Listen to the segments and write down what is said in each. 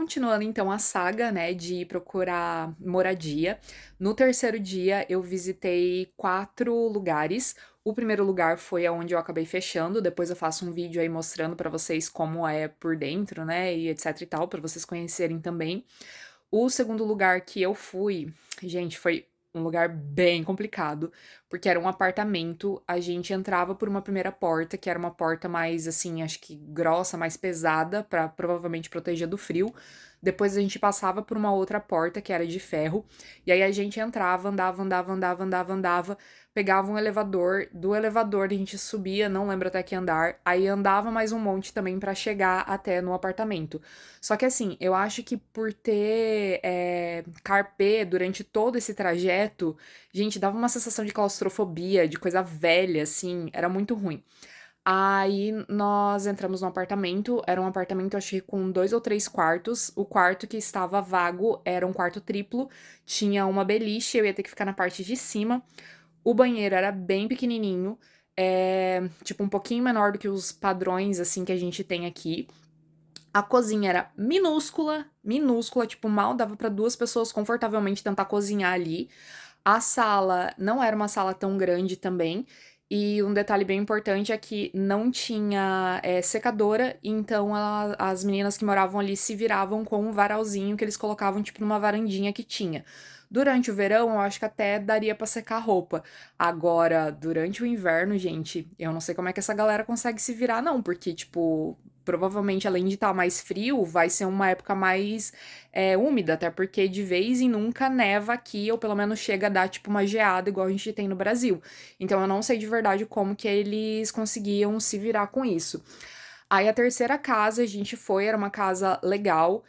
continuando então a saga, né, de procurar moradia. No terceiro dia eu visitei 4 lugares. O primeiro lugar foi aonde eu acabei fechando, depois eu faço um vídeo aí mostrando pra vocês como é por dentro, né, e etc e tal, pra vocês conhecerem também. O segundo lugar que eu fui, gente, foi um lugar bem complicado, porque era um apartamento, a gente entrava por uma primeira porta, que era uma porta mais, assim, acho que grossa, mais pesada, pra provavelmente proteger do frio. Depois a gente passava por uma outra porta, que era de ferro, e aí a gente entrava, andava, andava, andava, andava, andava, pegava um elevador, do elevador a gente subia, não lembro até que andar, aí andava mais um monte também pra chegar até no apartamento. Só que assim, eu acho que por ter carpê durante todo esse trajeto, gente, dava uma sensação de claustrofobia, de coisa velha, assim, era muito ruim. Aí nós entramos no apartamento, era um apartamento, acho que com 2 ou 3 quartos. O quarto que estava vago era um quarto triplo, tinha uma beliche, eu ia ter que ficar na parte de cima. O banheiro era bem pequenininho, tipo um pouquinho menor do que os padrões, assim, que a gente tem aqui. A cozinha era minúscula, minúscula, tipo, mal dava pra 2 pessoas confortavelmente tentar cozinhar ali. A sala não era uma sala tão grande também. E um detalhe bem importante é que não tinha secadora, então as meninas que moravam ali se viravam com um varalzinho que eles colocavam, tipo, numa varandinha que tinha. Durante o verão, eu acho que até daria pra secar roupa. Agora, durante o inverno, gente, eu não sei como é que essa galera consegue se virar, não, porque, tipo, provavelmente, além de estar mais frio, vai ser uma época mais úmida, até porque de vez em nunca neva aqui, ou pelo menos chega a dar, tipo, uma geada, igual a gente tem no Brasil. Então, eu não sei de verdade como que eles conseguiam se virar com isso. Aí, a terceira casa a gente foi, era uma casa legal,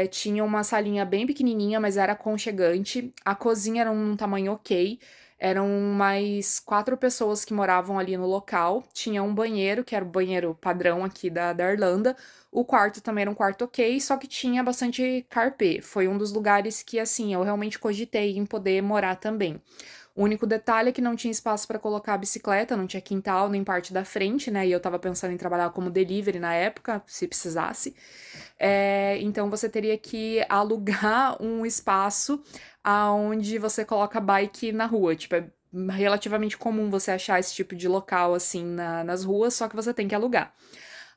tinha uma salinha bem pequenininha, mas era aconchegante. A cozinha era um tamanho ok. Eram mais 4 pessoas que moravam ali no local. Tinha um banheiro, que era o banheiro padrão aqui da Irlanda. O quarto também era um quarto ok, só que tinha bastante carpê. Foi um dos lugares que, assim, eu realmente cogitei em poder morar também. O único detalhe é que não tinha espaço para colocar a bicicleta, não tinha quintal nem parte da frente, né? E eu tava pensando em trabalhar como delivery na época, se precisasse. Então você teria que alugar um espaço aonde você coloca a bike na rua. Tipo, é relativamente comum você achar esse tipo de local assim nas ruas, só que você tem que alugar.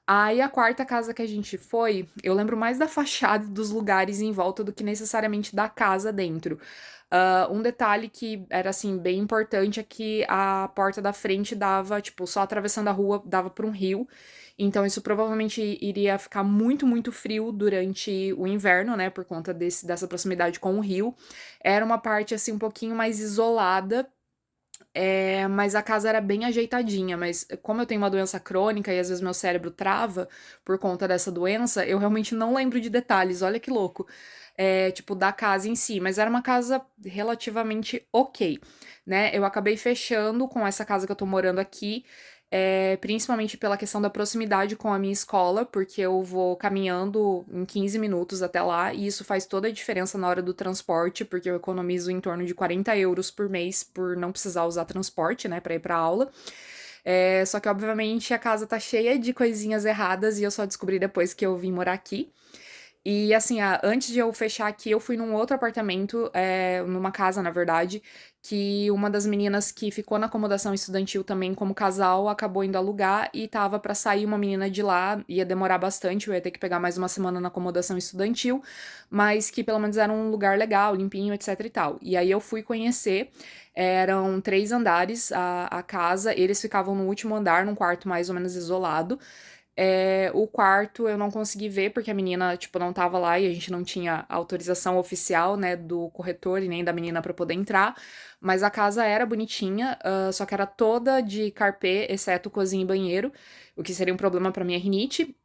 Aí a quarta casa que a gente foi, eu lembro mais da fachada e dos lugares em volta do que necessariamente da casa dentro. Um detalhe que era, assim, bem importante é que a porta da frente dava, tipo, só atravessando a rua dava para um rio. Então isso provavelmente iria ficar muito, muito frio durante o inverno, né, por conta dessa proximidade com o rio. Era uma parte, assim, um pouquinho mais isolada, mas a casa era bem ajeitadinha, mas como eu tenho uma doença crônica e às vezes meu cérebro trava por conta dessa doença, eu realmente não lembro de detalhes, olha que louco. Tipo, da casa em si, mas era uma casa relativamente ok, né? Eu acabei fechando com essa casa que eu tô morando aqui, principalmente pela questão da proximidade com a minha escola, porque eu vou caminhando em 15 minutos até lá, e isso faz toda a diferença na hora do transporte, porque eu economizo em torno de 40 euros por mês por não precisar usar transporte, né, pra ir pra aula. Só que, obviamente, a casa tá cheia de coisinhas erradas e eu só descobri depois que eu vim morar aqui. E assim, antes de eu fechar aqui, eu fui num outro apartamento, numa casa, na verdade, que uma das meninas que ficou na acomodação estudantil também como casal acabou indo alugar e tava pra sair uma menina de lá, ia demorar bastante, eu ia ter que pegar mais uma semana na acomodação estudantil, mas que pelo menos era um lugar legal, limpinho, etc e tal. E aí eu fui conhecer, eram 3 andares a casa, eles ficavam no último andar, num quarto mais ou menos isolado. O quarto eu não consegui ver, porque a menina, tipo, não tava lá e a gente não tinha autorização oficial, né, do corretor e nem da menina pra poder entrar. Mas a casa era bonitinha, só que era toda de carpê, exceto cozinha e banheiro, o que seria um problema pra minha rinite.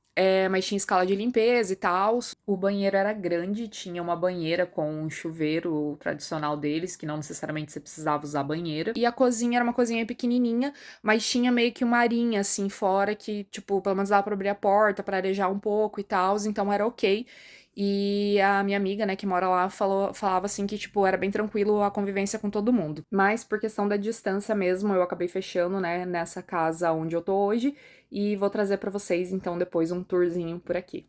Mas tinha escala de limpeza e tal. O banheiro era grande, tinha uma banheira com um chuveiro tradicional deles, que não necessariamente você precisava usar banheira. E a cozinha era uma cozinha pequenininha, mas tinha meio que uma arinha assim fora que, tipo, pelo menos dava pra abrir a porta, pra arejar um pouco e tal, então era ok. E a minha amiga, né, que mora lá, falava assim que, tipo, era bem tranquilo a convivência com todo mundo. Mas por questão da distância mesmo, eu acabei fechando, né, nessa casa onde eu tô hoje, e vou trazer pra vocês, então, depois um tourzinho por aqui.